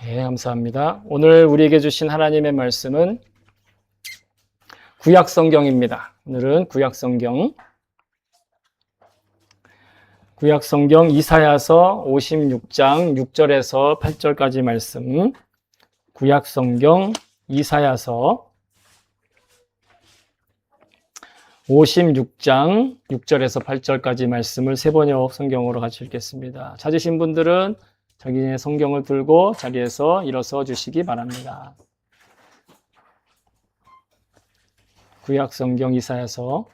네, 감사합니다. 오늘 우리에게 주신 하나님의 말씀은 구약성경입니다. 오늘은 구약성경 이사야서 56장 6절에서 8절까지 말씀, 구약성경 이사야서 56장 6절에서 8절까지 말씀을 세번역 성경으로 같이 읽겠습니다. 찾으신 분들은 자기의 성경을 들고 자리에서 일어서 주시기 바랍니다. 구약성경 이사야서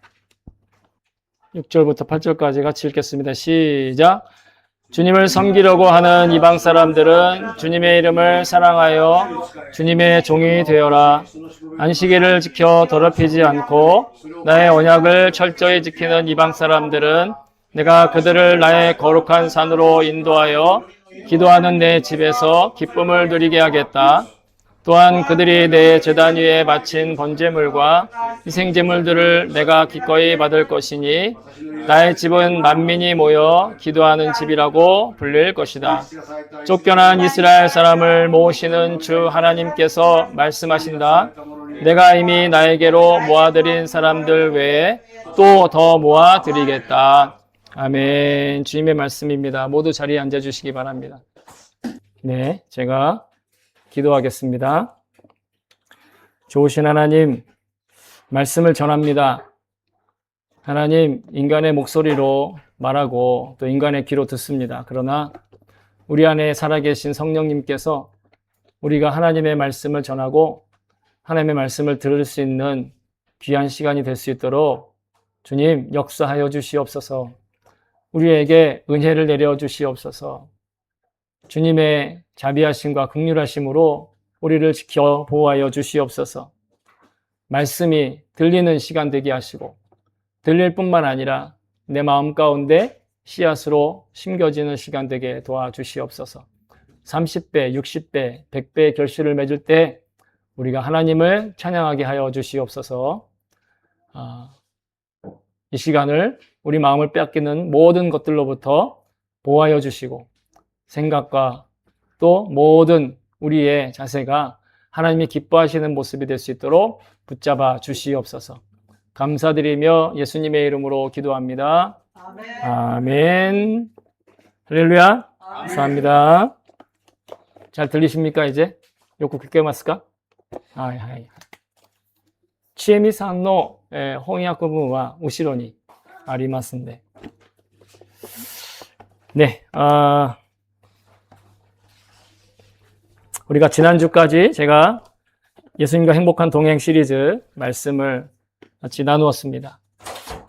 6절부터 8절까지 같이 읽겠습니다. 시작! 주님을 섬기려고 하는 이방 사람들은 주님의 이름을 사랑하여 주님의 종이 되어라. 안식일을 지켜 더럽히지 않고 나의 언약을 철저히 지키는 이방 사람들은 내가 그들을 나의 거룩한 산으로 인도하여 기도하는 내 집에서 기쁨을 누리게 하겠다. 또한 그들이 내 제단 위에 바친 번제물과 희생제물들을 내가 기꺼이 받을 것이니 나의 집은 만민이 모여 기도하는 집이라고 불릴 것이다. 쫓겨난 이스라엘 사람을 모으시는 주 하나님께서 말씀하신다. 내가 이미 나에게로 모아드린 사람들 외에 또 더 모아드리겠다. 아멘. 주님의 말씀입니다. 모두 자리에 앉아주시기 바랍니다. 네, 제가 기도하겠습니다. 좋으신 하나님, 말씀을 전합니다. 하나님, 인간의 목소리로 말하고 또 인간의 귀로 듣습니다. 그러나 우리 안에 살아계신 성령님께서 우리가 하나님의 말씀을 전하고 하나님의 말씀을 들을 수 있는 귀한 시간이 될 수 있도록 주님 역사하여 주시옵소서. 우리에게 은혜를 내려 주시옵소서. 주님의 자비하심과 긍휼하심으로 우리를 지켜 보호하여 주시옵소서. 말씀이 들리는 시간 되게 하시고 들릴 뿐만 아니라 내 마음 가운데 씨앗으로 심겨지는 시간 되게 도와주시옵소서. 30배, 60배, 100배의 결실을 맺을 때 우리가 하나님을 찬양하게 하여 주시옵소서. 이 시간을 우리 마음을 빼앗기는 모든 것들로부터 보호하여 주시고 생각과 또 모든 우리의 자세가 하나님이 기뻐하시는 모습이 될 수 있도록 붙잡아 주시옵소서. 감사드리며 예수님의 이름으로 기도합니다. 아멘. 아멘. 할렐루야. 감사합니다. 잘 들리십니까 이제? 요거聞けますか? はいはい。ちえみさんの翻訳文は後ろにありますんで。네, 우리가 지난주까지 제가 예수님과 행복한 동행 시리즈 말씀을 같이 나누었습니다.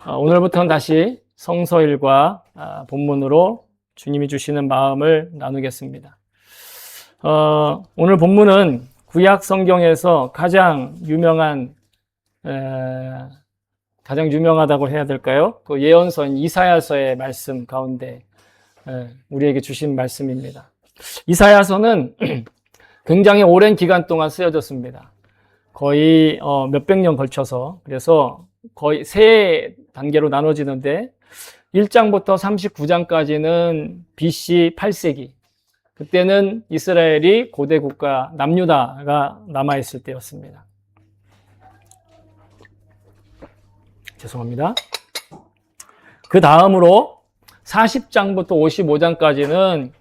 오늘부터는 다시 성서일과 본문으로 주님이 주시는 마음을 나누겠습니다. 오늘 본문은 구약 성경에서 가장 유명하다고 해야 될까요? 그 예언서인 이사야서의 말씀 가운데 우리에게 주신 말씀입니다. 이사야서는 굉장히 오랜 기간 동안 쓰여졌습니다. 거의 몇백 년 걸쳐서, 그래서 거의 세 단계로 나눠지는데 1장부터 39장까지는 BC 8세기, 그때는 이스라엘이 고대 국가 남유다가 남아있을 때였습니다. 죄송합니다. 그 다음으로 40장부터 55장까지는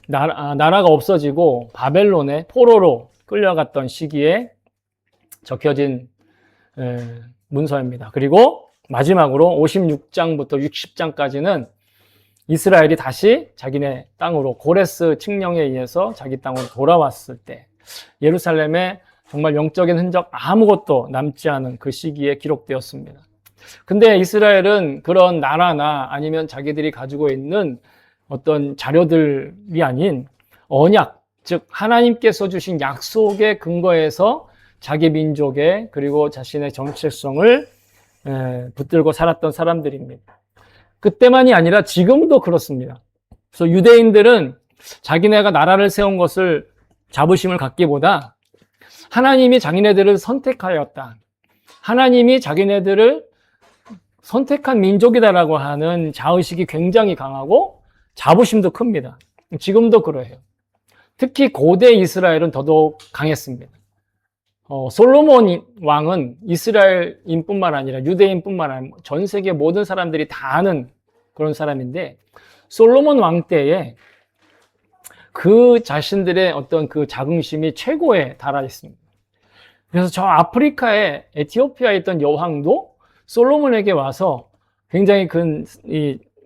나라가 없어지고 바벨론의 포로로 끌려갔던 시기에 적혀진 문서입니다. 그리고 마지막으로 56장부터 60장까지는 이스라엘이 다시 자기네 땅으로 고레스 칙령에 의해서 자기 땅으로 돌아왔을 때 예루살렘에 정말 영적인 흔적 아무것도 남지 않은 그 시기에 기록되었습니다. 근데 이스라엘은 그런 나라나 아니면 자기들이 가지고 있는 어떤 자료들이 아닌 언약, 즉 하나님께서 주신 약속의 근거에서 자기 민족의 그리고 자신의 정체성을 붙들고 살았던 사람들입니다. 그때만이 아니라 지금도 그렇습니다. 그래서 유대인들은 자기네가 나라를 세운 것을 자부심을 갖기보다 하나님이 자기네들을 선택하였다. 하나님이 자기네들을 선택한 민족이다라고 하는 자의식이 굉장히 강하고 자부심도 큽니다. 지금도 그래요. 특히 고대 이스라엘은 더더욱 강했습니다. 솔로몬 왕은 이스라엘인뿐만 아니라 유대인뿐만 아니라 전 세계 모든 사람들이 다 아는 그런 사람인데, 솔로몬 왕 때에 그 자신들의 어떤 그 자긍심이 최고에 달하 있습니다. 그래서 저 아프리카에 에티오피아에 있던 여왕도 솔로몬에게 와서 굉장히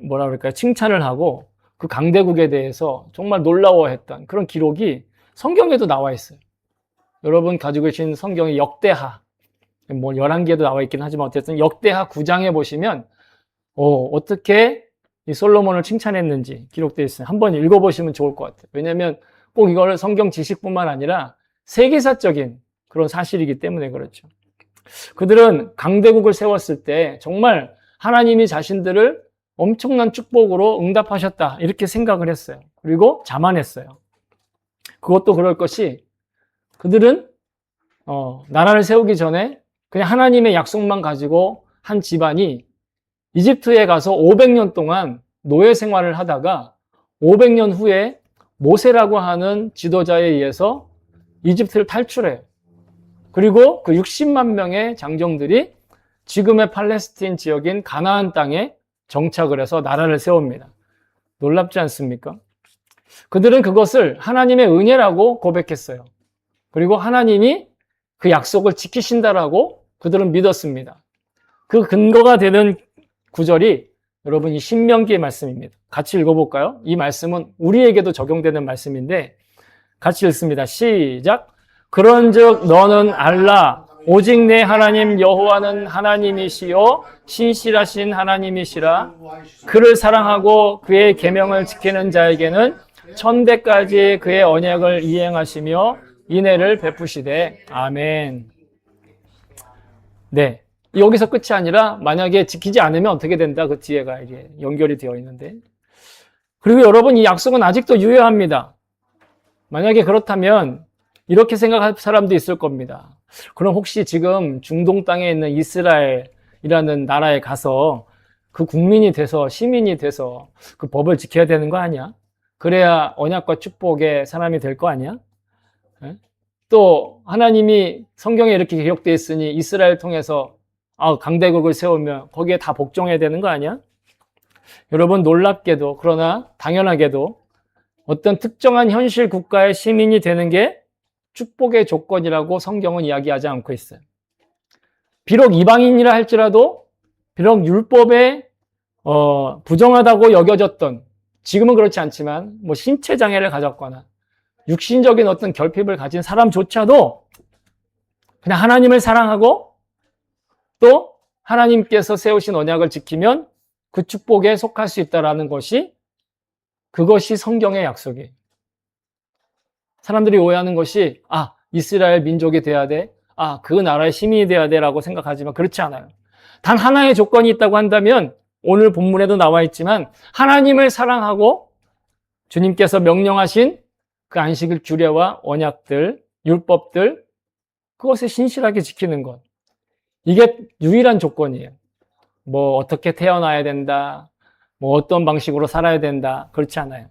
뭐라 그럴까요? 칭찬을 하고 그 강대국에 대해서 정말 놀라워했던 그런 기록이 성경에도 나와 있어요. 여러분 가지고 계신 성경의 역대하, 뭐 11개도 나와 있긴 하지만 어쨌든 역대하 9장에 보시면 어떻게 이 솔로몬을 칭찬했는지 기록되어 있어요. 한번 읽어보시면 좋을 것 같아요. 왜냐하면 꼭 이걸 성경 지식뿐만 아니라 세계사적인 그런 사실이기 때문에 그렇죠. 그들은 강대국을 세웠을 때 정말 하나님이 자신들을 엄청난 축복으로 응답하셨다 이렇게 생각을 했어요. 그리고 자만했어요. 그것도 그럴 것이, 그들은 나라를 세우기 전에 그냥 하나님의 약속만 가지고 한 집안이 이집트에 가서 500년 동안 노예 생활을 하다가 500년 후에 모세라고 하는 지도자에 의해서 이집트를 탈출해요. 그리고 그 60만 명의 장정들이 지금의 팔레스틴 지역인 가나안 땅에 정착을 해서 나라를 세웁니다. 놀랍지 않습니까? 그들은 그것을 하나님의 은혜라고 고백했어요. 그리고 하나님이 그 약속을 지키신다라고 그들은 믿었습니다. 그 근거가 되는 구절이 여러분 이 신명기의 말씀입니다. 같이 읽어볼까요? 이 말씀은 우리에게도 적용되는 말씀인데 같이 읽습니다. 시작. 그런즉 너는 알라 오직 내 하나님 여호와는 하나님이시요 신실하신 하나님이시라. 그를 사랑하고 그의 계명을 지키는 자에게는 천대까지 그의 언약을 이행하시며 인애를 베푸시되. 아멘. 네, 여기서 끝이 아니라 만약에 지키지 않으면 어떻게 된다, 그 뒤에가 이게 연결이 되어 있는데, 그리고 여러분 이 약속은 아직도 유효합니다. 만약에 그렇다면 이렇게 생각할 사람도 있을 겁니다. 그럼 혹시 지금 중동 땅에 있는 이스라엘이라는 나라에 가서 그 국민이 돼서 시민이 돼서 그 법을 지켜야 되는 거 아니야? 그래야 언약과 축복의 사람이 될 거 아니야? 또 하나님이 성경에 이렇게 기록되어 있으니 이스라엘 통해서 강대국을 세우면 거기에 다 복종해야 되는 거 아니야? 여러분 놀랍게도, 그러나 당연하게도 어떤 특정한 현실 국가의 시민이 되는 게 축복의 조건이라고 성경은 이야기하지 않고 있어요. 비록 이방인이라 할지라도, 비록 율법에 부정하다고 여겨졌던, 지금은 그렇지 않지만 뭐 신체 장애를 가졌거나 육신적인 어떤 결핍을 가진 사람조차도 그냥 하나님을 사랑하고 또 하나님께서 세우신 언약을 지키면 그 축복에 속할 수 있다는 것이, 그것이 성경의 약속이에요. 사람들이 오해하는 것이 이스라엘 민족이 돼야 돼, 그 나라의 시민이 돼야 돼라고 생각하지만 그렇지 않아요. 단 하나의 조건이 있다고 한다면 오늘 본문에도 나와 있지만 하나님을 사랑하고 주님께서 명령하신 그 안식일 규례와 언약들, 율법들, 그것을 신실하게 지키는 것. 이게 유일한 조건이에요. 뭐 어떻게 태어나야 된다, 뭐 어떤 방식으로 살아야 된다, 그렇지 않아요.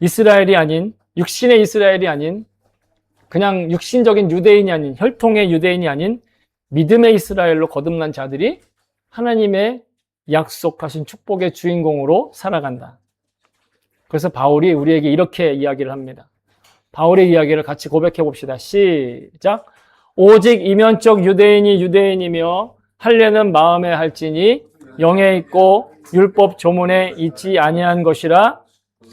이스라엘이 아닌, 육신의 이스라엘이 아닌, 그냥 육신적인 유대인이 아닌, 혈통의 유대인이 아닌 믿음의 이스라엘로 거듭난 자들이 하나님의 약속하신 축복의 주인공으로 살아간다. 그래서 바울이 우리에게 이렇게 이야기를 합니다. 바울의 이야기를 같이 고백해 봅시다. 시작. 오직 이면적 유대인이 유대인이며 할례는 마음에 할지니 영에 있고 율법 조문에 있지 아니한 것이라.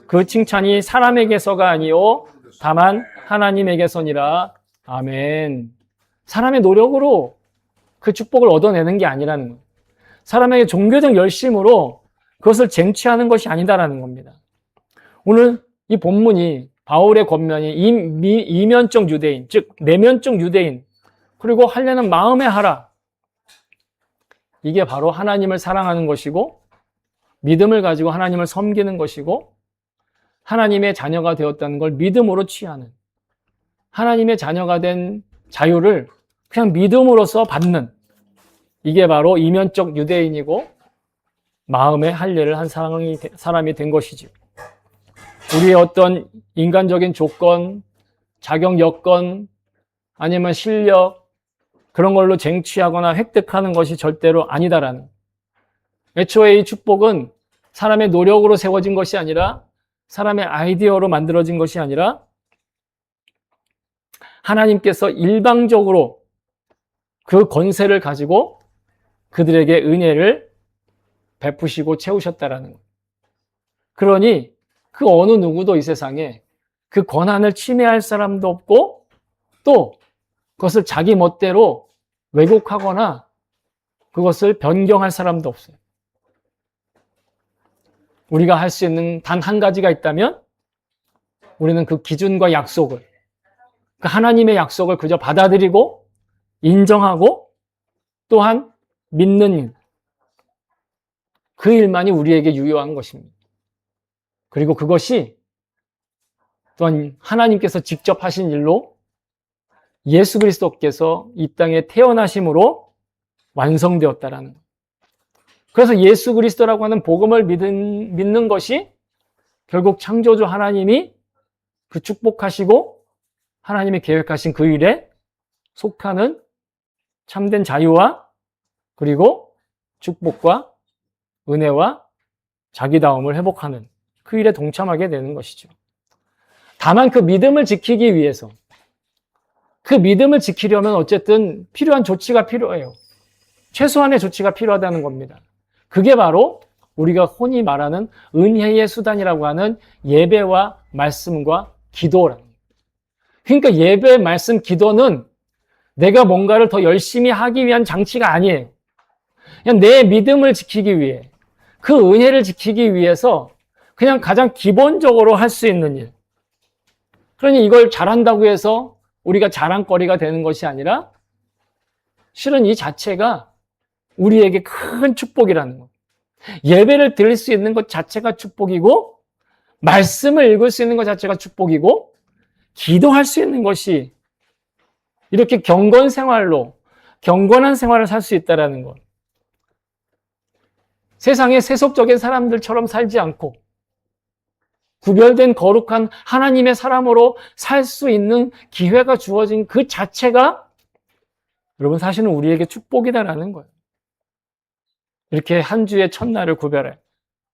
그 칭찬이 사람에게서가 아니요 다만 하나님에게서니라. 아멘. 사람의 노력으로 그 축복을 얻어내는 게 아니라는 거예요. 사람에게 종교적 열심으로 그것을 쟁취하는 것이 아니다라는 겁니다. 오늘 이 본문이 바울의 권면이 이면적 유대인, 즉 내면적 유대인, 그리고 할례는 마음에 하라. 이게 바로 하나님을 사랑하는 것이고 믿음을 가지고 하나님을 섬기는 것이고 하나님의 자녀가 되었다는 걸 믿음으로 취하는, 하나님의 자녀가 된 자유를 그냥 믿음으로써 받는, 이게 바로 이면적 유대인이고 마음의 할례를 한 사람이 된 것이죠. 우리의 어떤 인간적인 조건, 자격 여건, 아니면 실력, 그런 걸로 쟁취하거나 획득하는 것이 절대로 아니다라는. 애초에 이 축복은 사람의 노력으로 세워진 것이 아니라, 사람의 아이디어로 만들어진 것이 아니라, 하나님께서 일방적으로 그 권세를 가지고 그들에게 은혜를 베푸시고 채우셨다라는 거예요. 그러니 그 어느 누구도 이 세상에 그 권한을 침해할 사람도 없고, 또 그것을 자기 멋대로 왜곡하거나 그것을 변경할 사람도 없어요. 우리가 할 수 있는 단 한 가지가 있다면, 우리는 그 기준과 약속을, 그 하나님의 약속을 그저 받아들이고 인정하고 또한 믿는 일, 그 일만이 우리에게 유효한 것입니다. 그리고 그것이 또한 하나님께서 직접 하신 일로 예수 그리스도께서 이 땅에 태어나심으로 완성되었다라는 거예요. 그래서 예수 그리스도라고 하는 복음을 믿는 것이 결국 창조주 하나님이 그 축복하시고 하나님이 계획하신 그 일에 속하는 참된 자유와 그리고 축복과 은혜와 자기다움을 회복하는 그 일에 동참하게 되는 것이죠. 다만 그 믿음을 지키기 위해서, 그 믿음을 지키려면 어쨌든 필요한 조치가 필요해요. 최소한의 조치가 필요하다는 겁니다. 그게 바로 우리가 흔히 말하는 은혜의 수단이라고 하는 예배와 말씀과 기도라는 거예요. 그러니까 예배, 말씀, 기도는 내가 뭔가를 더 열심히 하기 위한 장치가 아니에요. 그냥 내 믿음을 지키기 위해, 그 은혜를 지키기 위해서 그냥 가장 기본적으로 할 수 있는 일. 그러니 이걸 잘한다고 해서 우리가 자랑거리가 되는 것이 아니라 실은 이 자체가 우리에게 큰 축복이라는 것. 예배를 드릴 수 있는 것 자체가 축복이고, 말씀을 읽을 수 있는 것 자체가 축복이고, 기도할 수 있는 것이 이렇게 경건 생활로, 경건한 생활을 살 수 있다는 것. 세상의 세속적인 사람들처럼 살지 않고 구별된 거룩한 하나님의 사람으로 살 수 있는 기회가 주어진 그 자체가 여러분 사실은 우리에게 축복이다라는 거예요. 이렇게 한 주의 첫날을 구별해.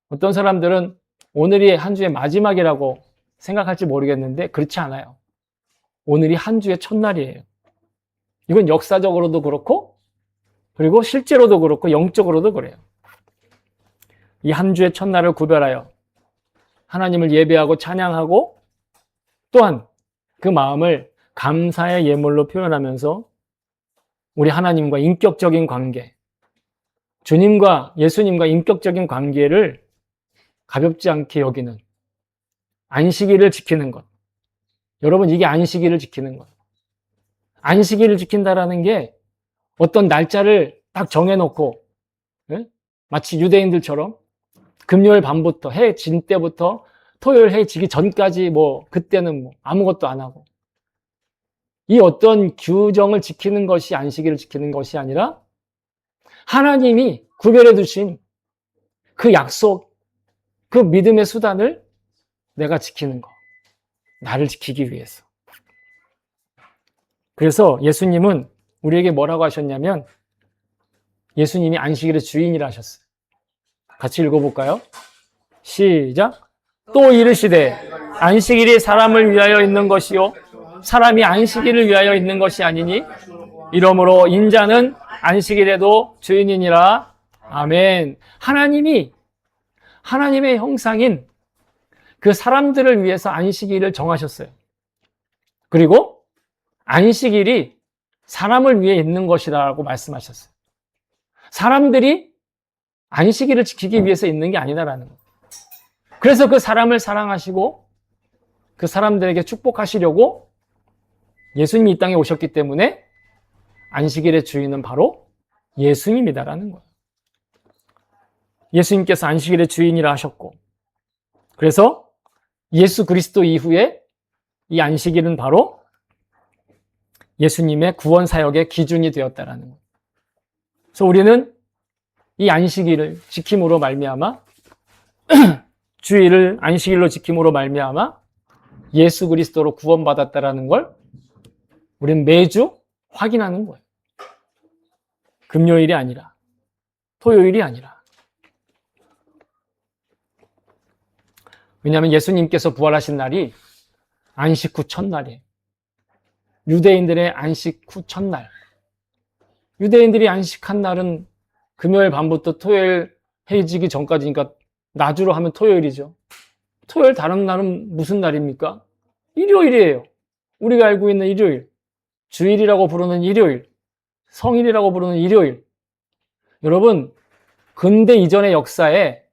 어떤 사람들은 오늘이 한 주의 마지막이라고 생각할지 모르겠는데 그렇지 않아요. 오늘이 한 주의 첫날이에요. 이건 역사적으로도 그렇고 그리고 실제로도 그렇고 영적으로도 그래요. 이 한 주의 첫날을 구별하여 하나님을 예배하고 찬양하고 또한 그 마음을 감사의 예물로 표현하면서 우리 하나님과 인격적인 관계, 주님과 예수님과 인격적인 관계를 가볍지 않게 여기는 안식일을 지키는 것. 여러분, 이게 안식일을 지키는 것. 안식일을 지킨다라는 게 어떤 날짜를 딱 정해놓고 마치 유대인들처럼 금요일 밤부터 해 진 때부터 토요일 해 지기 전까지 그때는 아무것도 안 하고 이 어떤 규정을 지키는 것이 안식일을 지키는 것이 아니라 하나님이 구별해 두신 그 약속, 그 믿음의 수단을 내가 지키는 거. 나를 지키기 위해서. 그래서 예수님은 우리에게 뭐라고 하셨냐면 예수님이 안식일의 주인이라 하셨어요. 같이 읽어볼까요? 시작. 또 이르시되 안식일이 사람을 위하여 있는 것이요 사람이 안식일을 위하여 있는 것이 아니니 이러므로 인자는 안식일에도 주인이니라. 아멘. 하나님이 하나님의 형상인 그 사람들을 위해서 안식일을 정하셨어요. 그리고 안식일이 사람을 위해 있는 것이라고 말씀하셨어요. 사람들이 안식일을 지키기 위해서 있는 게 아니다라는 거예요. 그래서 그 사람을 사랑하시고 그 사람들에게 축복하시려고 예수님이 이 땅에 오셨기 때문에 안식일의 주인은 바로 예수님이다라는 거예요. 예수님께서 안식일의 주인이라 하셨고 그래서 예수 그리스도 이후에 이 안식일은 바로 예수님의 구원 사역의 기준이 되었다라는 거예요. 그래서 우리는 이 안식일을 지킴으로 말미암아 주일을 안식일로 지킴으로 말미암아 예수 그리스도로 구원받았다라는 걸 우리는 매주 확인하는 거예요. 금요일이 아니라, 토요일이 아니라. 왜냐하면 예수님께서 부활하신 날이 안식 후 첫날이에요. 유대인들의 안식 후 첫날. 유대인들이 안식한 날은 금요일 밤부터 토요일 해지기 전까지니까 나주로 하면 토요일이죠. 토요일 다른 날은 무슨 날입니까? 일요일이에요. 우리가 알고 있는 일요일. 주일이라고 부르는 일요일. 성일이라고 부르는 일요일. 여러분, 근대 이전의 역사에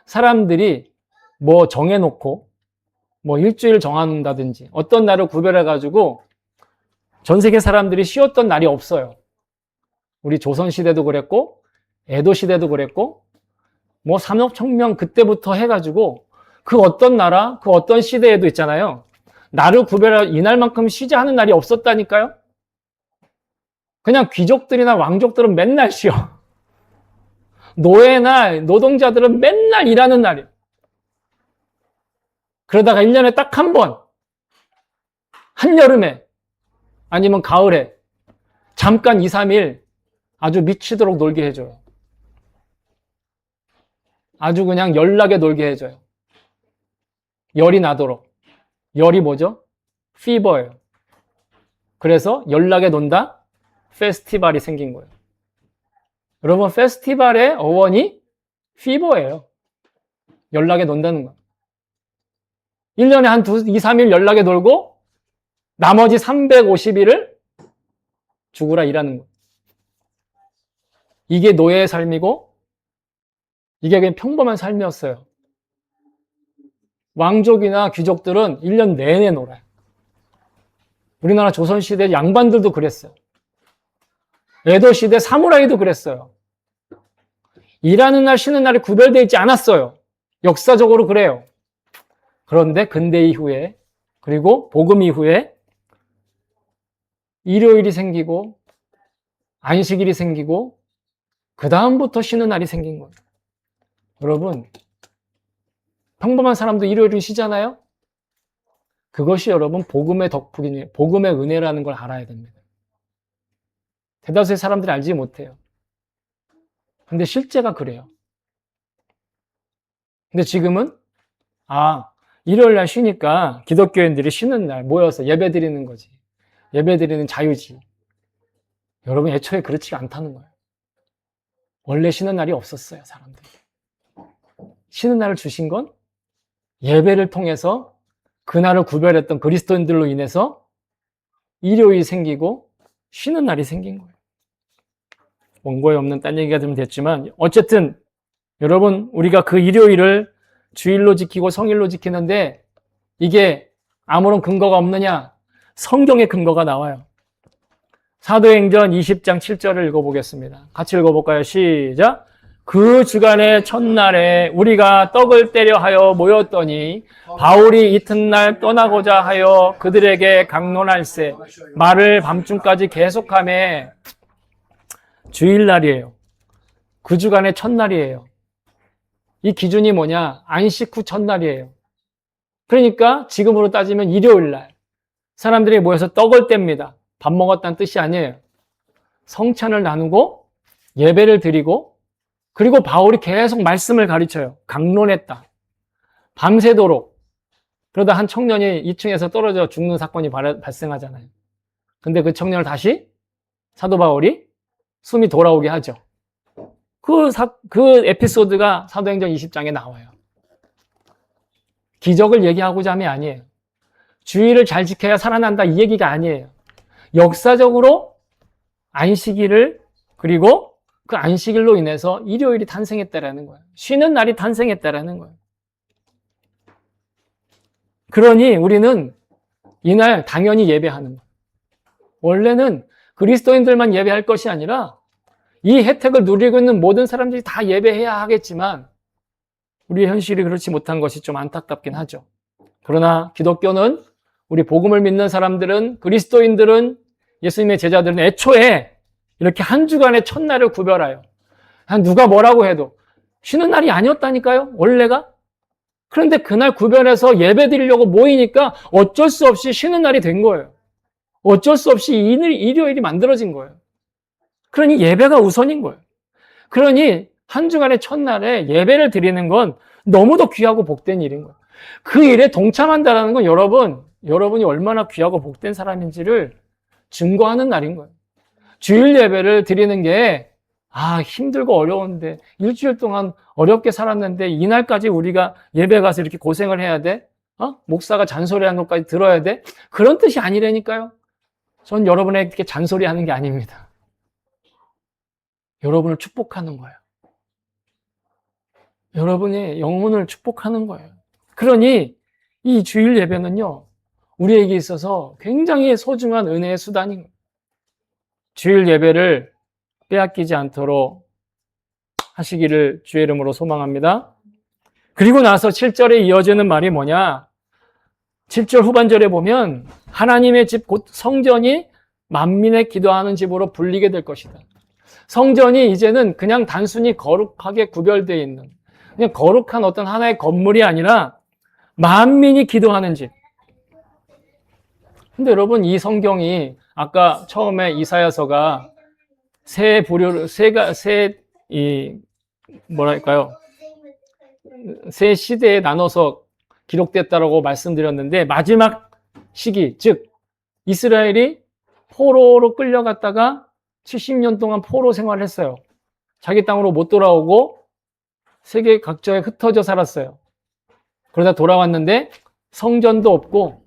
사람들이 뭐 정해놓고 뭐 일주일 정한다든지 어떤 날을 구별해가지고 전 세계 사람들이 쉬었던 날이 없어요. 우리 조선시대도 그랬고 에도시대도 그랬고 뭐 산업혁명 그때부터 해가지고 그 어떤 나라, 그 어떤 시대에도 있잖아요. 날을 구별해 이날만큼 쉬자 하는 날이 없었다니까요. 그냥 귀족들이나 왕족들은 맨날 쉬어. 노예나 노동자들은 맨날 일하는 날이에요. 그러다가 1년에 딱 한 번, 한여름에 아니면 가을에 잠깐 2, 3일 아주 미치도록 놀게 해줘요. 아주 그냥 열나게 놀게 해줘요. 열이 나도록. 열이 뭐죠? 피버예요. 그래서 열나게 논다? 페스티벌이 생긴 거예요. 여러분, 페스티벌의 어원이 피버예요. 열나게 논다는 거예요. 1년에 한 2, 3일 열나게 놀고 나머지 350일을 죽으라 일하는 거예요. 이게 노예의 삶이고 이게 그냥 평범한 삶이었어요. 왕족이나 귀족들은 1년 내내 놀아요. 우리나라 조선시대 양반들도 그랬어요. 에도시대 사무라이도 그랬어요. 일하는 날 쉬는 날이 구별되어 있지 않았어요. 역사적으로 그래요. 그런데 근대 이후에 그리고 복음 이후에 일요일이 생기고 안식일이 생기고 그 다음부터 쉬는 날이 생긴 거예요. 여러분, 평범한 사람도 일요일은 쉬잖아요? 그것이 여러분 복음의 덕분이에요. 복음의 은혜라는 걸 알아야 됩니다. 대다수의 사람들이 알지 못해요. 근데 실제가 그래요. 근데 지금은 일요일 날 쉬니까 기독교인들이 쉬는 날 모여서 예배 드리는 거지. 예배 드리는 자유지. 여러분, 애초에 그렇지가 않다는 거예요. 원래 쉬는 날이 없었어요, 사람들이. 쉬는 날을 주신 건 예배를 통해서 그날을 구별했던 그리스도인들로 인해서 일요일이 생기고 쉬는 날이 생긴 거예요. 원고에 없는 딴 얘기가 좀 됐지만 어쨌든 여러분, 우리가 그 일요일을 주일로 지키고 성일로 지키는데 이게 아무런 근거가 없느냐? 성경의 근거가 나와요. 사도행전 20장 7절을 읽어보겠습니다. 같이 읽어볼까요? 시작! 그 주간의 첫날에 우리가 떡을 떼려 하여 모였더니 바울이 이튿날 떠나고자 하여 그들에게 강론할세. 말을 밤중까지 계속하며 주일날이에요. 그 주간의 첫날이에요. 이 기준이 뭐냐? 안식 후 첫날이에요. 그러니까 지금으로 따지면 일요일날 사람들이 모여서 떡을 뗍니다. 밥 먹었다는 뜻이 아니에요. 성찬을 나누고 예배를 드리고 그리고 바울이 계속 말씀을 가르쳐요. 강론했다. 밤새도록. 그러다 한 청년이 2층에서 떨어져 죽는 사건이 발생하잖아요. 근데 그 청년을 다시 사도 바울이 숨이 돌아오게 하죠. 그 에피소드가 사도행전 20장에 나와요. 기적을 얘기하고자 함이 아니에요. 주의를 잘 지켜야 살아난다 이 얘기가 아니에요. 역사적으로 안식일을 그리고 그 안식일로 인해서 일요일이 탄생했다라는 거예요. 쉬는 날이 탄생했다라는 거예요. 그러니 우리는 이날 당연히 예배하는 거예요. 원래는 그리스도인들만 예배할 것이 아니라 이 혜택을 누리고 있는 모든 사람들이 다 예배해야 하겠지만 우리의 현실이 그렇지 못한 것이 좀 안타깝긴 하죠. 그러나 기독교는 우리 복음을 믿는 사람들은 그리스도인들은 예수님의 제자들은 애초에 이렇게 한 주간의 첫날을 구별하여 누가 뭐라고 해도 쉬는 날이 아니었다니까요. 원래가 그런데 그날 구별해서 예배 드리려고 모이니까 어쩔 수 없이 쉬는 날이 된 거예요. 어쩔 수 없이 일요일이 만들어진 거예요. 그러니 예배가 우선인 거예요. 그러니 한 주간의 첫날에 예배를 드리는 건 너무도 귀하고 복된 일인 거예요. 그 일에 동참한다는 건 여러분이 얼마나 귀하고 복된 사람인지를 증거하는 날인 거예요. 주일 예배를 드리는 게 힘들고 어려운데 일주일 동안 어렵게 살았는데 이날까지 우리가 예배 가서 이렇게 고생을 해야 돼? 목사가 잔소리한 것까지 들어야 돼? 그런 뜻이 아니라니까요. 전 여러분에게 잔소리하는 게 아닙니다. 여러분을 축복하는 거예요. 여러분의 영혼을 축복하는 거예요. 그러니 이 주일 예배는요, 우리에게 있어서 굉장히 소중한 은혜의 수단인 거예요. 주일 예배를 빼앗기지 않도록 하시기를 주의 이름으로 소망합니다. 그리고 나서 7절에 이어지는 말이 뭐냐? 7절 후반절에 보면 하나님의 집 곧 성전이 만민의 기도하는 집으로 불리게 될 것이다. 성전이 이제는 그냥 단순히 거룩하게 구별되어 있는 그냥 거룩한 어떤 하나의 건물이 아니라 만민이 기도하는 집. 근데 여러분, 이 성경이 아까 처음에 이사야서가 세 시대에 나눠서 기록됐다라고 말씀드렸는데, 마지막 시기, 즉 이스라엘이 포로로 끌려갔다가 70년 동안 포로 생활을 했어요. 자기 땅으로 못 돌아오고 세계 각처에 흩어져 살았어요. 그러다 돌아왔는데 성전도 없고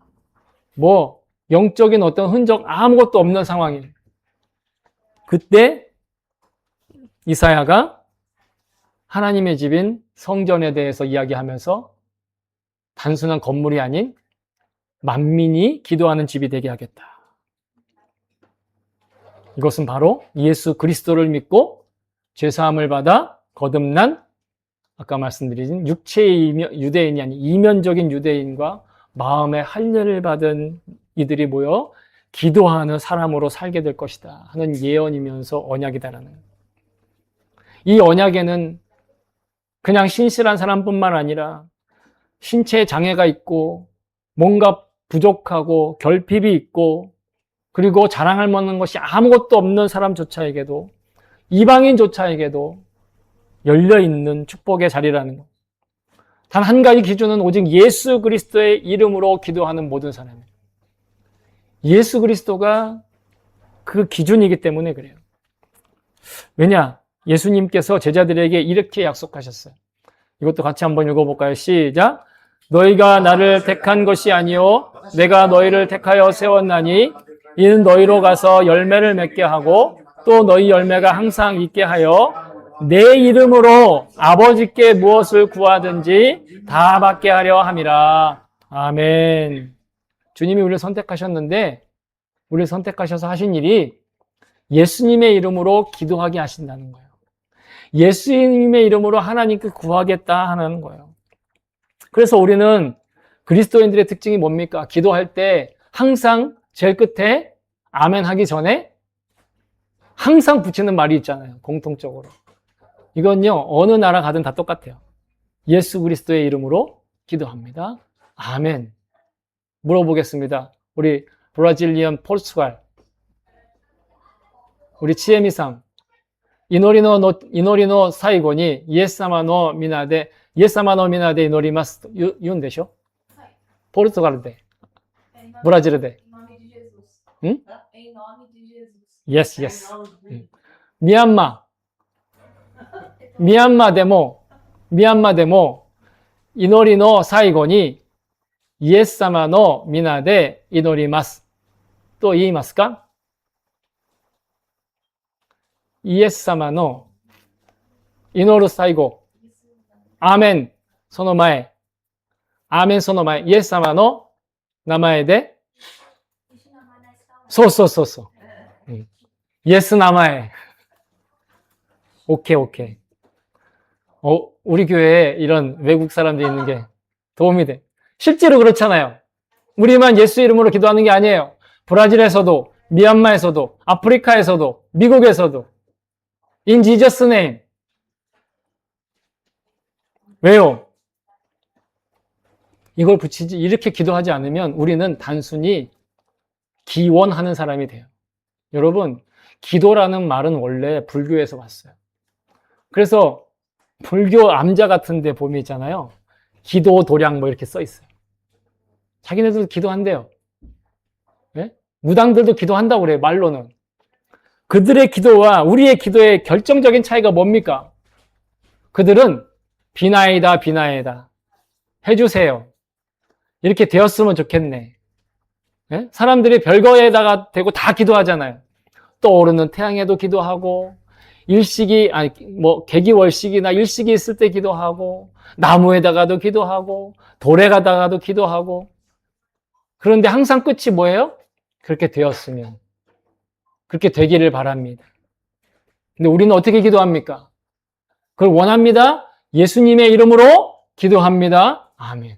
영적인 어떤 흔적 아무것도 없는 상황이에요. 그때 이사야가 하나님의 집인 성전에 대해서 이야기하면서 단순한 건물이 아닌 만민이 기도하는 집이 되게 하겠다. 이것은 바로 예수 그리스도를 믿고 죄사함을 받아 거듭난 아까 말씀드린 육체의 유대인이 아닌 이면적인 유대인과 마음의 할례를 받은 이들이 모여 기도하는 사람으로 살게 될 것이다 하는 예언이면서 언약이다라는 거예요. 이 언약에는 그냥 신실한 사람뿐만 아니라 신체에 장애가 있고 뭔가 부족하고 결핍이 있고 그리고 자랑할 만한 것이 아무것도 없는 사람조차에게도 이방인조차에게도 열려있는 축복의 자리라는 것. 단 한 가지 기준은 오직 예수 그리스도의 이름으로 기도하는 모든 사람이에요. 예수 그리스도가 그 기준이기 때문에 그래요. 왜냐? 예수님께서 제자들에게 이렇게 약속하셨어요. 이것도 같이 한번 읽어볼까요? 시작! 너희가 나를 택한 것이 아니요 내가 너희를 택하여 세웠나니 이는 너희로 가서 열매를 맺게 하고 또 너희 열매가 항상 있게 하여 내 이름으로 아버지께 무엇을 구하든지 다 받게 하려 함이라. 아멘. 주님이 우리를 선택하셨는데 우리를 선택하셔서 하신 일이 예수님의 이름으로 기도하게 하신다는 거예요. 예수님의 이름으로 하나님께 구하겠다 하는 거예요. 그래서 우리는 그리스도인들의 특징이 뭡니까? 기도할 때 항상 제일 끝에 아멘 하기 전에 항상 붙이는 말이 있잖아요. 공통적으로. 이건요, 어느 나라 가든 다 똑같아요. 예수 그리스도의 이름으로 기도합니다. 아멘. 물어보겠습니다. 우리 브라질리언 포르투갈 우리 치에미상 이노리노 사이고니 이에스사마노 미나데 이노리마스言うんでしょ? 포르투갈대 브라질대 응? Yes, yes. 미얀마でも祈りの最後にイエス様の皆で祈りますと言いますか? イエス様の祈る最後、アーメンその前、イエス様の名前で、そう。イエス名前。오케이. 우리 교회에 이런 외국 사람들이 있는 게 도움이 돼. 실제로 그렇잖아요. 우리만 예수 이름으로 기도하는 게 아니에요. 브라질에서도, 미얀마에서도, 아프리카에서도, 미국에서도. In Jesus name. 왜요? 이걸 붙이지, 이렇게 기도하지 않으면 우리는 단순히 기원하는 사람이 돼요. 여러분, 기도라는 말은 원래 불교에서 왔어요. 그래서 불교 암자 같은 데 보면 있잖아요. 기도 도량 뭐 이렇게 써 있어요. 자기네들도 기도한대요. 네? 무당들도 기도한다고 그래요, 말로는. 그들의 기도와 우리의 기도의 결정적인 차이가 뭡니까? 그들은 비나이다, 비나이다. 해주세요. 이렇게 되었으면 좋겠네. 네? 사람들이 별거에다가 대고 다 기도하잖아요. 떠오르는 태양에도 기도하고, 일식이, 아니, 뭐, 개기월식이나 일식이 있을 때 기도하고, 나무에다가도 기도하고, 돌에 가다가도 기도하고. 그런데 항상 끝이 뭐예요? 그렇게 되었으면. 그렇게 되기를 바랍니다. 근데 우리는 어떻게 기도합니까? 그걸 원합니다. 예수님의 이름으로 기도합니다. 아멘.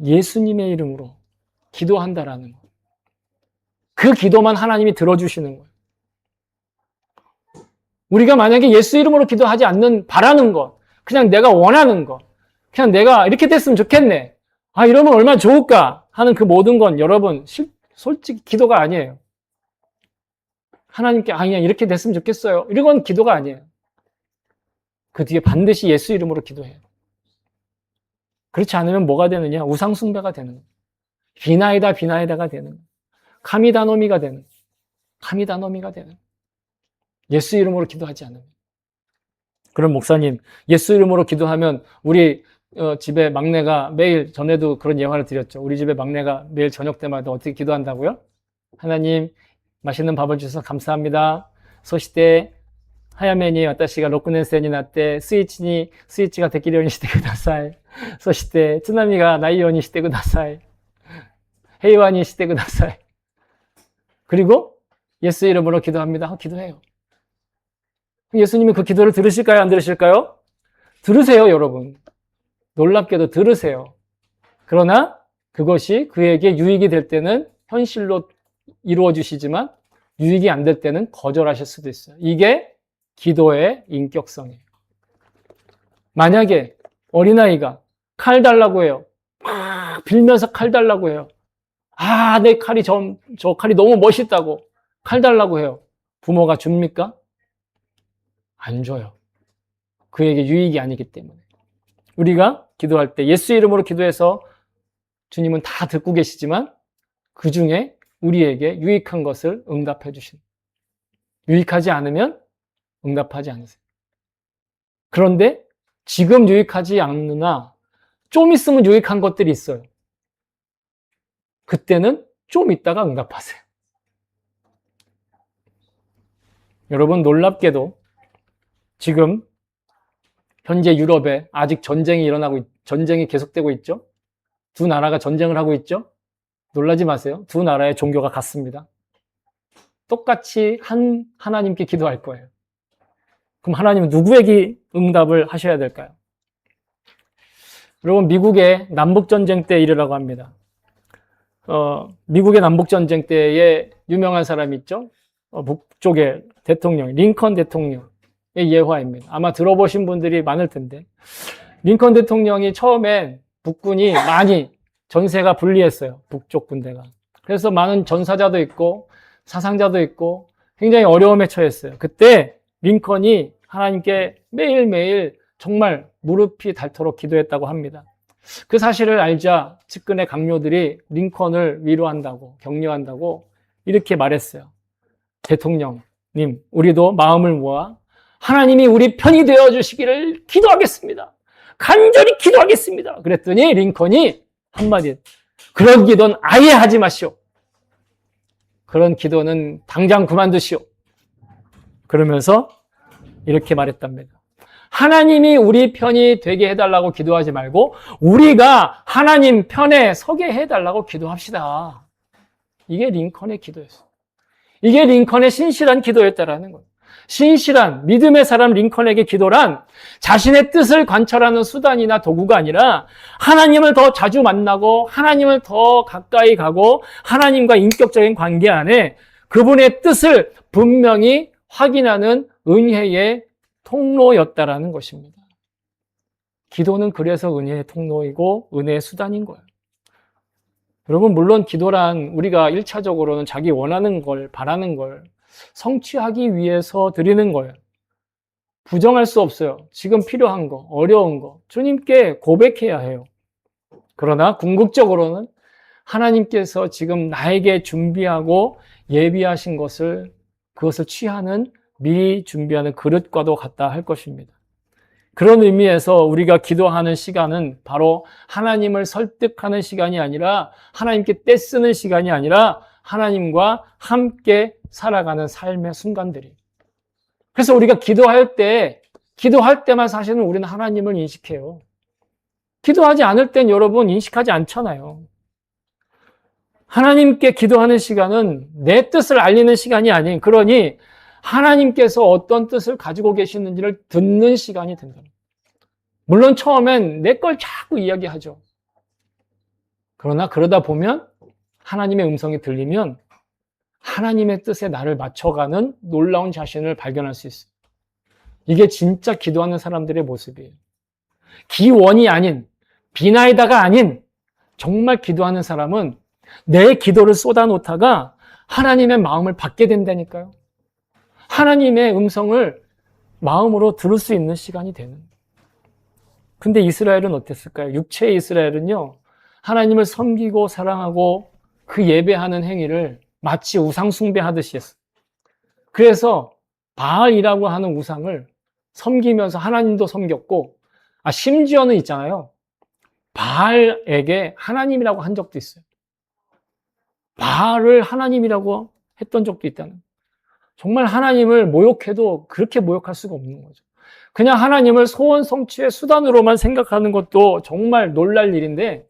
예수님의 이름으로 기도한다라는 거. 그 기도만 하나님이 들어주시는 거예요. 우리가 만약에 예수 이름으로 기도하지 않는, 바라는 것, 그냥 내가 원하는 것, 그냥 내가 이렇게 됐으면 좋겠네. 아, 이러면 얼마나 좋을까 하는 그 모든 건 여러분, 솔직히 기도가 아니에요. 하나님께, 아, 그냥 이렇게 됐으면 좋겠어요. 이런 건 기도가 아니에요. 그 뒤에 반드시 예수 이름으로 기도해요. 그렇지 않으면 뭐가 되느냐? 우상숭배가 되는 거예요. 비나이다, 비나이다가 되는 거예요. 카미다노미가 되는 거예요. 카미다노미가 되는 거예요. 예수 이름으로 기도하지 않으면. 그럼 목사님, 예수 이름으로 기도하면 우리 집에 막내가 매일, 전에도 그런 예화를 드렸죠. 우리 집에 막내가 매일 저녁 때마다 어떻게 기도한다고요? 하나님, 맛있는 밥을 주셔서 감사합니다. 소시대 하야메니 와타시가 로쿠넨센이 나때 스위치가 데키를ようにしてください. そして津波がないようにしてください. 平和にしてください. 그리고 예수 이름으로 기도합니다. 기도해요. 예수님이 그 기도를 들으실까요? 안 들으실까요? 들으세요, 여러분. 놀랍게도 들으세요. 그러나 그것이 그에게 유익이 될 때는 현실로 이루어 주시지만 유익이 안 될 때는 거절하실 수도 있어요. 이게 기도의 인격성이에요. 만약에 어린아이가 칼 달라고 해요. 막 빌면서 칼 달라고 해요. 아, 내 칼이 저 칼이 너무 멋있다고 칼 달라고 해요. 부모가 줍니까? 안 줘요. 그에게 유익이 아니기 때문에. 우리가 기도할 때 예수 이름으로 기도해서 주님은 다 듣고 계시지만 그 중에 우리에게 유익한 것을 응답해 주신. 유익하지 않으면 응답하지 않으세요. 그런데 지금 유익하지 않으나 좀 있으면 유익한 것들이 있어요. 그때는 좀 있다가 응답하세요. 여러분, 놀랍게도 지금 현재 유럽에 아직 전쟁이 계속되고 있죠? 두 나라가 전쟁을 하고 있죠? 놀라지 마세요. 두 나라의 종교가 같습니다. 똑같이 하나님께 기도할 거예요. 그럼 하나님은 누구에게 응답을 하셔야 될까요? 여러분, 미국의 남북전쟁 때 일이라고 합니다. 미국의 남북전쟁 때에 유명한 사람이 있죠? 북쪽의 대통령, 링컨 대통령의 예화입니다. 아마 들어보신 분들이 많을 텐데, 링컨 대통령이 처음엔 북군이 많이 전세가 불리했어요. 북쪽 군대가. 그래서 많은 전사자도 있고 사상자도 있고 굉장히 어려움에 처했어요. 그때 링컨이 하나님께 매일매일 정말 무릎이 닳도록 기도했다고 합니다. 그 사실을 알자 측근의 강요들이 링컨을 위로한다고, 격려한다고 이렇게 말했어요. 대통령님, 우리도 마음을 모아 하나님이 우리 편이 되어 주시기를 기도하겠습니다. 간절히 기도하겠습니다. 그랬더니 링컨이 한마디, 그런 기도는 아예 하지 마시오. 그런 기도는 당장 그만두시오. 그러면서 이렇게 말했답니다. 하나님이 우리 편이 되게 해달라고 기도하지 말고 우리가 하나님 편에 서게 해달라고 기도합시다. 이게 링컨의 기도였어요. 이게 링컨의 신실한 기도였다라는 거예요. 신실한 믿음의 사람 링컨에게 기도란 자신의 뜻을 관철하는 수단이나 도구가 아니라 하나님을 더 자주 만나고 하나님을 더 가까이 가고 하나님과 인격적인 관계 안에 그분의 뜻을 분명히 확인하는 은혜의 통로였다라는 것입니다. 기도는 그래서 은혜의 통로이고 은혜의 수단인 거예요. 여러분, 물론 기도란 우리가 1차적으로는 자기 원하는 걸, 바라는 걸 성취하기 위해서 드리는 거예요. 부정할 수 없어요. 지금 필요한 거, 어려운 거 주님께 고백해야 해요. 그러나 궁극적으로는 하나님께서 지금 나에게 준비하고 예비하신 그것을 취하는 미리 준비하는 그릇과도 같다 할 것입니다. 그런 의미에서 우리가 기도하는 시간은 바로 하나님을 설득하는 시간이 아니라 하나님께 떼쓰는 시간이 아니라 하나님과 함께 살아가는 삶의 순간들이에요. 그래서 우리가 기도할 때만 사실은 우리는 하나님을 인식해요. 기도하지 않을 땐 여러분 인식하지 않잖아요. 하나님께 기도하는 시간은 내 뜻을 알리는 시간이 아닌, 그러니 하나님께서 어떤 뜻을 가지고 계시는지를 듣는 시간이 된다. 물론 처음엔 내 걸 자꾸 이야기하죠. 그러나 그러다 보면 하나님의 음성이 들리면 하나님의 뜻에 나를 맞춰가는 놀라운 자신을 발견할 수 있어요. 이게 진짜 기도하는 사람들의 모습이에요. 기원이 아닌, 비나이다가 아닌 정말 기도하는 사람은 내 기도를 쏟아놓다가 하나님의 마음을 받게 된다니까요. 하나님의 음성을 마음으로 들을 수 있는 시간이 되는. 근데 이스라엘은 어땠을까요? 육체의 이스라엘은요, 하나님을 섬기고 사랑하고 그 예배하는 행위를 마치 우상 숭배하듯이 했어요. 그래서 바알이라고 하는 우상을 섬기면서 하나님도 섬겼고, 심지어는 있잖아요. 바알에게 하나님이라고 한 적도 있어요. 바알을 하나님이라고 했던 적도 있다는. 정말 하나님을 모욕해도 그렇게 모욕할 수가 없는 거죠. 그냥 하나님을 소원 성취의 수단으로만 생각하는 것도 정말 놀랄 일인데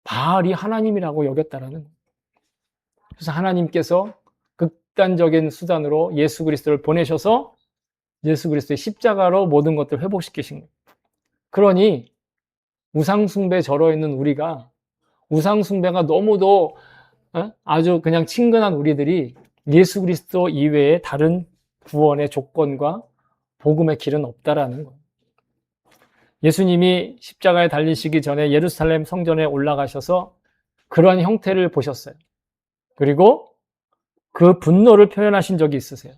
바알이 하나님이라고 여겼다라는 거예요. 그래서 하나님께서 극단적인 수단으로 예수 그리스도를 보내셔서 예수 그리스도의 십자가로 모든 것들을 회복시키신 거예요. 그러니 우상숭배에 절어 있는 우리가, 우상숭배가 너무도 아주 그냥 친근한 우리들이 예수 그리스도 이외에 다른 구원의 조건과 복음의 길은 없다라는 거예요. 예수님이 십자가에 달리시기 전에 예루살렘 성전에 올라가셔서 그러한 형태를 보셨어요. 그리고 그 분노를 표현하신 적이 있으세요.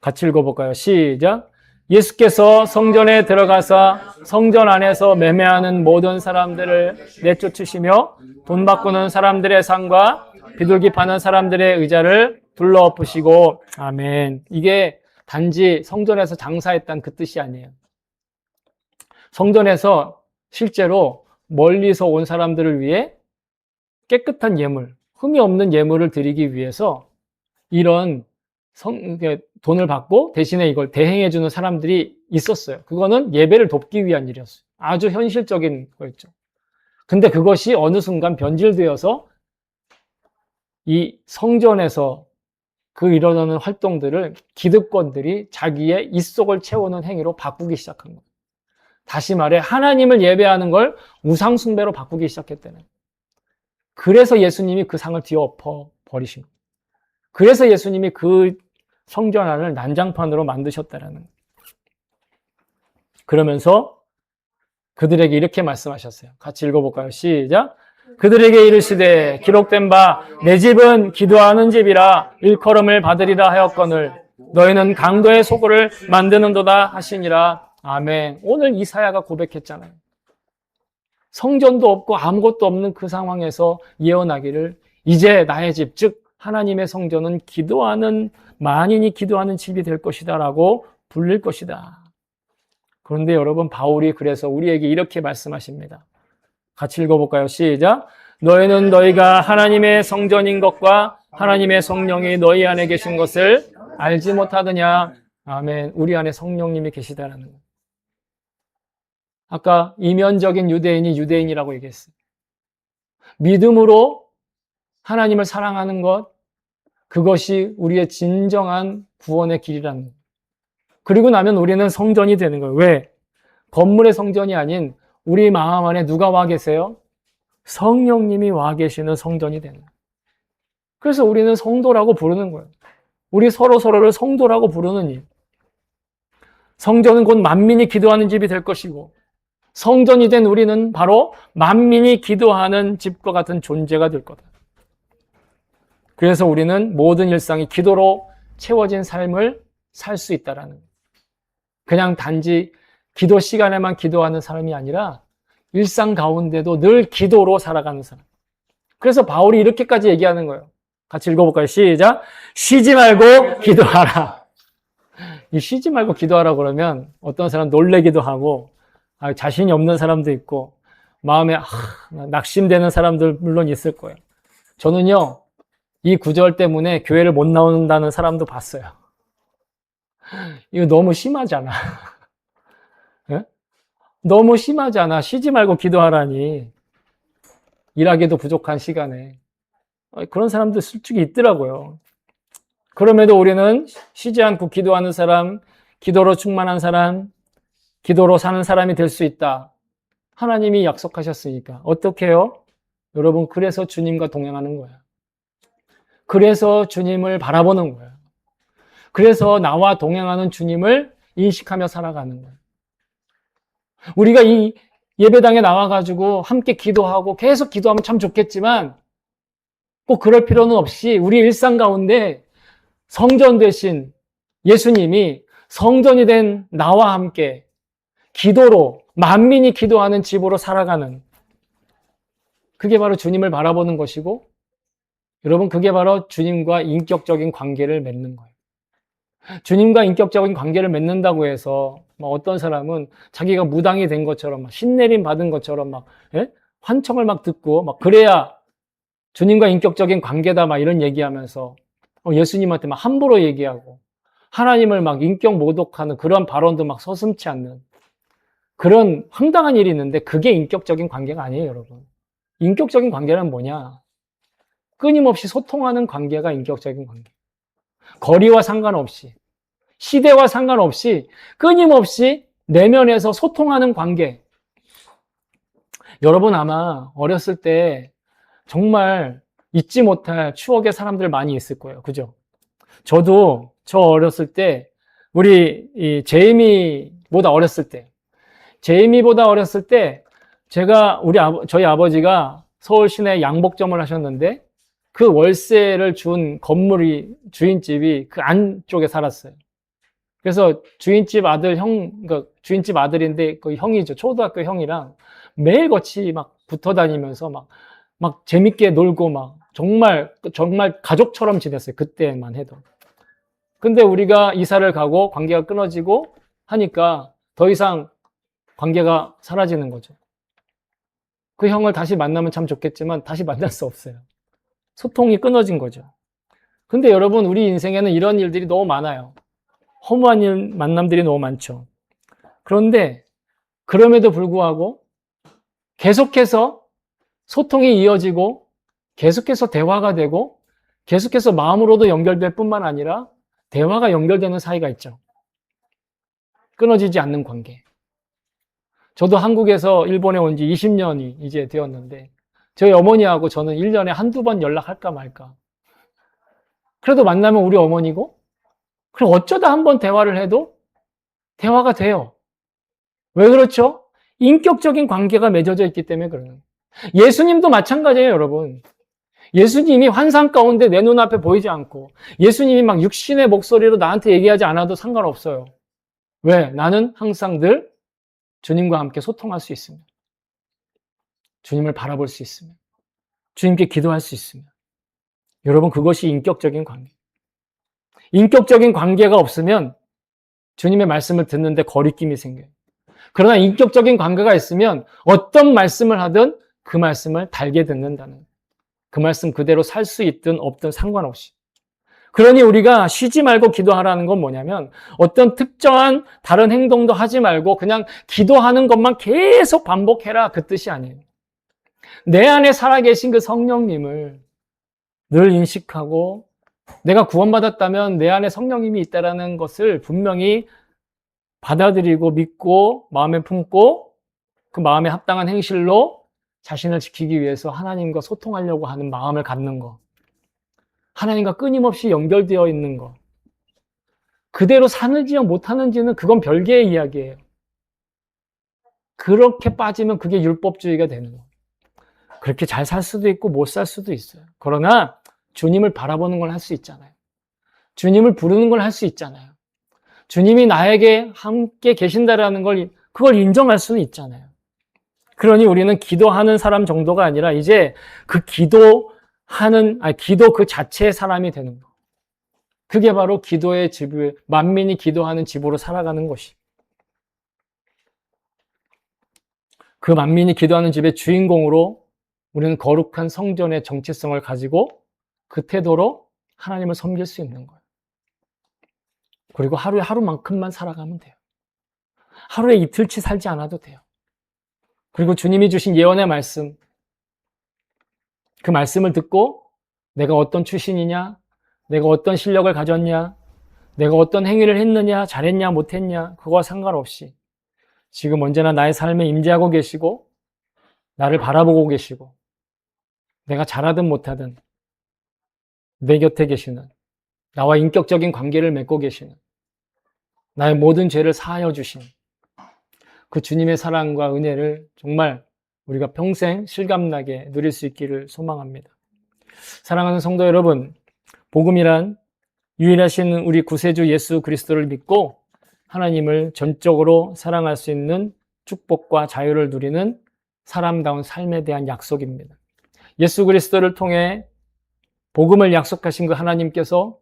같이 읽어볼까요? 시작. 예수께서 성전에 들어가사 성전 안에서 매매하는 모든 사람들을 내쫓으시며 돈 바꾸는 사람들의 상과 비둘기 파는 사람들의 의자를 둘러엎으시고. 아멘. 이게 단지 성전에서 장사했다는 그 뜻이 아니에요. 성전에서 실제로 멀리서 온 사람들을 위해 깨끗한 예물, 흠이 없는 예물을 드리기 위해서 이런 돈을 받고 대신에 이걸 대행해 주는 사람들이 있었어요. 그거는 예배를 돕기 위한 일이었어요. 아주 현실적인 거였죠. 근데 그것이 어느 순간 변질되어서 이 성전에서 그 일어나는 활동들을 기득권들이 자기의 입속을 채우는 행위로 바꾸기 시작한 거예요. 다시 말해 하나님을 예배하는 걸 우상숭배로 바꾸기 시작했다는. 그래서 예수님이 그 상을 뒤엎어 버리신 거예요. 그래서 예수님이 그 성전 안을 난장판으로 만드셨다라는. 그러면서 그들에게 이렇게 말씀하셨어요. 같이 읽어볼까요? 시작. 그들에게 이르시되 기록된 바 내 집은 기도하는 집이라 일컬음을 받으리라 하였거늘 너희는 강도의 소굴을 만드는도다 하시니라. 아멘. 오늘 이사야가 고백했잖아요. 성전도 없고 아무것도 없는 그 상황에서 예언하기를 이제 나의 집, 즉 하나님의 성전은 만인이 기도하는 집이 될 것이다 라고 불릴 것이다. 그런데 여러분, 바울이 그래서 우리에게 이렇게 말씀하십니다. 같이 읽어볼까요? 시작. 너희는 너희가 하나님의 성전인 것과 하나님의 성령이 너희 안에 계신 것을 알지 못하느냐. 아멘. 우리 안에 성령님이 계시다라는 것. 아까 이면적인 유대인이 유대인이라고 얘기했어요. 믿음으로 하나님을 사랑하는 것, 그것이 우리의 진정한 구원의 길이라는 거예요. 그리고 나면 우리는 성전이 되는 거예요. 왜? 건물의 성전이 아닌 우리 마음 안에 누가 와 계세요? 성령님이 와 계시는 성전이 되는 거예요. 그래서 우리는 성도라고 부르는 거예요. 우리 서로를 성도라고 부르는 일. 성전은 곧 만민이 기도하는 집이 될 것이고 성전이 된 우리는 바로 만민이 기도하는 집과 같은 존재가 될 거다. 그래서 우리는 모든 일상이 기도로 채워진 삶을 살 수 있다라는 거예요. 그냥 단지 기도 시간에만 기도하는 사람이 아니라 일상 가운데도 늘 기도로 살아가는 사람. 그래서 바울이 이렇게까지 얘기하는 거예요. 같이 읽어볼까요? 시작. 쉬지 말고 기도하라. 이 쉬지 말고 기도하라 그러면 어떤 사람 놀래기도 하고 자신이 없는 사람도 있고 마음에 낙심되는 사람들 물론 있을 거예요. 저는요, 이 구절 때문에 교회를 못 나온다는 사람도 봤어요. 이거 너무 심하잖아. 네? 너무 심하잖아. 쉬지 말고 기도하라니. 일하기도 부족한 시간에. 그런 사람들 솔직히 있더라고요. 그럼에도 우리는 쉬지 않고 기도하는 사람, 기도로 충만한 사람, 기도로 사는 사람이 될 수 있다. 하나님이 약속하셨으니까. 어떻게 해요? 여러분, 그래서 주님과 동행하는 거예요. 그래서 주님을 바라보는 거예요. 그래서 나와 동행하는 주님을 인식하며 살아가는 거예요. 우리가 이 예배당에 나와가지고 함께 기도하고 계속 기도하면 참 좋겠지만 꼭 그럴 필요는 없이 우리 일상 가운데 성전 되신 예수님이 성전이 된 나와 함께 기도로 만민이 기도하는 집으로 살아가는, 그게 바로 주님을 바라보는 것이고, 여러분, 그게 바로 주님과 인격적인 관계를 맺는 거예요. 주님과 인격적인 관계를 맺는다고 해서 어떤 사람은 자기가 무당이 된 것처럼 신내림 받은 것처럼 환청을 듣고 그래야 주님과 인격적인 관계다 이런 얘기하면서 예수님한테 함부로 얘기하고 하나님을 인격 모독하는 그런 발언도 서슴지 않는 그런 황당한 일이 있는데, 그게 인격적인 관계가 아니에요, 여러분. 인격적인 관계는 뭐냐? 끊임없이 소통하는 관계가 인격적인 관계. 거리와 상관없이, 시대와 상관없이 끊임없이 내면에서 소통하는 관계. 여러분 아마 어렸을 때 정말 잊지 못할 추억의 사람들 많이 있을 거예요. 그죠? 저도 저 어렸을 때 우리 제이미보다 어렸을 때 제가 저희 아버지가 서울 시내 양복점을 하셨는데 그 월세를 준 건물이 주인집이 그 안쪽에 살았어요. 그래서 주인집 주인집 아들인데 그 형이죠. 초등학교 형이랑 매일 같이 붙어 다니면서 재밌게 놀고 정말 가족처럼 지냈어요. 그때만 해도. 근데 우리가 이사를 가고 관계가 끊어지고 하니까 더 이상 관계가 사라지는 거죠. 그 형을 다시 만나면 참 좋겠지만 다시 만날 수 없어요. 소통이 끊어진 거죠. 근데 여러분, 우리 인생에는 이런 일들이 너무 많아요. 허무한 만남들이 너무 많죠. 그런데 그럼에도 불구하고 계속해서 소통이 이어지고 계속해서 대화가 되고 계속해서 마음으로도 연결될 뿐만 아니라 대화가 연결되는 사이가 있죠. 끊어지지 않는 관계. 저도 한국에서 일본에 온 지 20년이 이제 되었는데 저희 어머니하고 저는 1년에 한두 번 연락할까 말까. 그래도 만나면 우리 어머니고, 그럼 어쩌다 한번 대화를 해도 대화가 돼요. 왜 그렇죠? 인격적인 관계가 맺어져 있기 때문에 그래요. 예수님도 마찬가지예요, 여러분. 예수님이 환상 가운데 내 눈앞에 보이지 않고 예수님이 육신의 목소리로 나한테 얘기하지 않아도 상관없어요. 왜? 나는 항상 늘 주님과 함께 소통할 수 있으며 주님을 바라볼 수 있으며 주님께 기도할 수 있으며, 여러분, 그것이 인격적인 관계. 인격적인 관계가 없으면 주님의 말씀을 듣는데 거리낌이 생겨요. 그러나 인격적인 관계가 있으면 어떤 말씀을 하든 그 말씀을 달게 듣는다는, 그 말씀 그대로 살 수 있든 없든 상관없이. 그러니 우리가 쉬지 말고 기도하라는 건 뭐냐면 어떤 특정한 다른 행동도 하지 말고 그냥 기도하는 것만 계속 반복해라, 그 뜻이 아니에요. 내 안에 살아계신 그 성령님을 늘 인식하고 내가 구원받았다면 내 안에 성령님이 있다는 것을 분명히 받아들이고 믿고 마음에 품고 그 마음에 합당한 행실로 자신을 지키기 위해서 하나님과 소통하려고 하는 마음을 갖는 것, 하나님과 끊임없이 연결되어 있는 것, 그대로 사는지요, 못하는지는 그건 별개의 이야기예요. 그렇게 빠지면 그게 율법주의가 되는 거예요. 그렇게 잘 살 수도 있고 못 살 수도 있어요. 그러나 주님을 바라보는 걸 할 수 있잖아요. 주님을 부르는 걸 할 수 있잖아요. 주님이 나에게 함께 계신다라는 걸, 그걸 인정할 수는 있잖아요. 그러니 우리는 기도하는 사람 정도가 아니라 이제 그 기도 그 자체의 사람이 되는 거. 그게 바로 기도의 집, 만민이 기도하는 집으로 살아가는 것이. 그 만민이 기도하는 집의 주인공으로 우리는 거룩한 성전의 정체성을 가지고 그 태도로 하나님을 섬길 수 있는 거예요. 그리고 하루에 하루만큼만 살아가면 돼요. 하루에 이틀치 살지 않아도 돼요. 그리고 주님이 주신 예언의 말씀, 그 말씀을 듣고 내가 어떤 출신이냐, 내가 어떤 실력을 가졌냐, 내가 어떤 행위를 했느냐, 잘했냐, 못했냐, 그거와 상관없이 지금 언제나 나의 삶에 임재하고 계시고 나를 바라보고 계시고 내가 잘하든 못하든 내 곁에 계시는, 나와 인격적인 관계를 맺고 계시는, 나의 모든 죄를 사하여 주신 그 주님의 사랑과 은혜를 정말 우리가 평생 실감나게 누릴 수 있기를 소망합니다. 사랑하는 성도 여러분, 복음이란 유일하신 우리 구세주 예수 그리스도를 믿고 하나님을 전적으로 사랑할 수 있는 축복과 자유를 누리는 사람다운 삶에 대한 약속입니다. 예수 그리스도를 통해 복음을 약속하신 그 하나님께서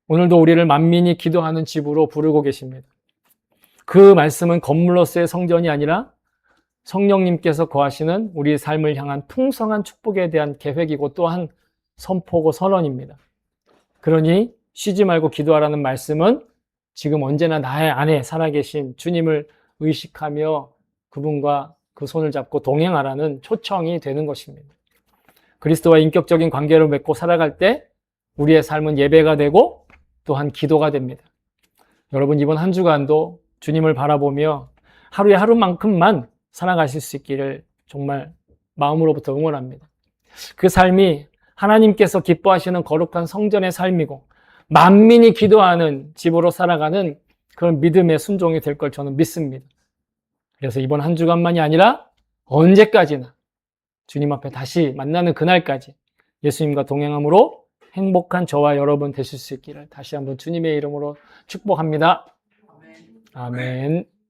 오늘도 우리를 만민이 기도하는 집으로 부르고 계십니다. 그 말씀은 건물로서의 성전이 아니라 성령님께서 거하시는 우리의 삶을 향한 풍성한 축복에 대한 계획이고 또한 선포고 선언입니다. 그러니 쉬지 말고 기도하라는 말씀은 지금 언제나 나의 안에 살아계신 주님을 의식하며 그분과 그 손을 잡고 동행하라는 초청이 되는 것입니다. 그리스도와 인격적인 관계를 맺고 살아갈 때 우리의 삶은 예배가 되고 또한 기도가 됩니다. 여러분 이번 한 주간도 주님을 바라보며 하루에 하루만큼만 살아가실 수 있기를 정말 마음으로부터 응원합니다. 그 삶이 하나님께서 기뻐하시는 거룩한 성전의 삶이고 만민이 기도하는 집으로 살아가는 그런 믿음의 순종이 될 걸 저는 믿습니다. 그래서 이번 한 주간만이 아니라 언제까지나 주님 앞에 다시 만나는 그날까지 예수님과 동행함으로 행복한 저와 여러분 되실 수 있기를 다시 한번 주님의 이름으로 축복합니다. 아멘.